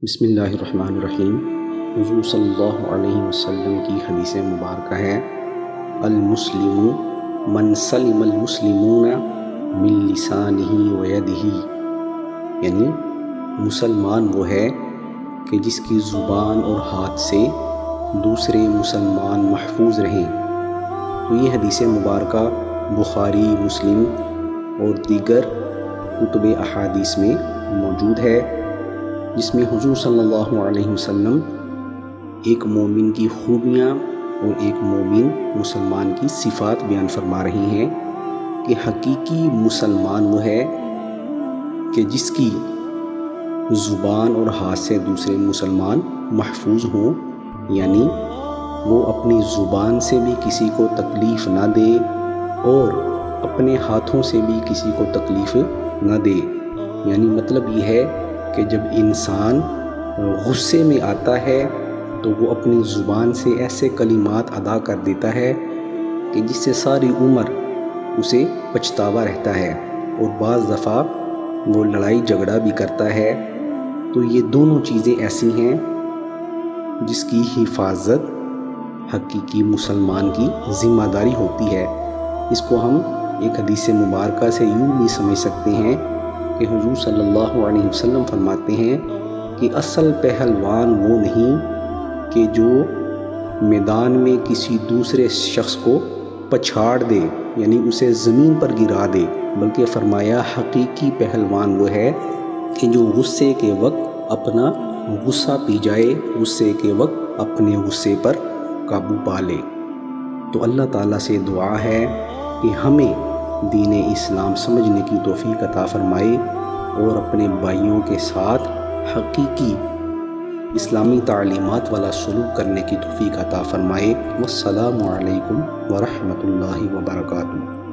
بسم اللہ الرحمن الرحیم۔ حضور صلی اللہ علیہ وسلم کی حدیث مبارکہ ہے، المسلم من سلم المسلمون من لسانہ و یدہ، یعنی مسلمان وہ ہے کہ جس کی زبان اور ہاتھ سے دوسرے مسلمان محفوظ رہیں۔ تو یہ حدیث مبارکہ بخاری، مسلم اور دیگر کتب احادیث میں موجود ہے، جس میں حضور صلی اللہ علیہ وسلم ایک مومن کی خوبیاں اور ایک مومن مسلمان کی صفات بیان فرما رہی ہیں کہ حقیقی مسلمان وہ ہے کہ جس کی زبان اور ہاتھ سے دوسرے مسلمان محفوظ ہوں، یعنی وہ اپنی زبان سے بھی کسی کو تکلیف نہ دے اور اپنے ہاتھوں سے بھی کسی کو تکلیف نہ دے۔ یعنی مطلب یہ ہے کہ جب انسان غصے میں آتا ہے تو وہ اپنی زبان سے ایسے کلمات ادا کر دیتا ہے کہ جس سے ساری عمر اسے پچھتاوا رہتا ہے، اور بعض دفعہ وہ لڑائی جھگڑا بھی کرتا ہے۔ تو یہ دونوں چیزیں ایسی ہیں جس کی حفاظت حقیقی مسلمان کی ذمہ داری ہوتی ہے۔ اس کو ہم ایک حدیث مبارکہ سے یوں بھی سمجھ سکتے ہیں کہ حضور صلی اللہ علیہ وسلم فرماتے ہیں کہ اصل پہلوان وہ نہیں کہ جو میدان میں کسی دوسرے شخص کو پچھاڑ دے، یعنی اسے زمین پر گرا دے، بلکہ فرمایا حقیقی پہلوان وہ ہے کہ جو غصے کے وقت اپنا غصہ پی جائے، غصے کے وقت اپنے غصے پر قابو پا لے۔ تو اللہ تعالیٰ سے دعا ہے کہ ہمیں دین اسلام سمجھنے کی توفیق عطا فرمائے اور اپنے بھائیوں کے ساتھ حقیقی اسلامی تعلیمات والا سلوک کرنے کی توفیق عطا فرمائے۔ والسلام علیکم ورحمۃ اللہ وبرکاتہ۔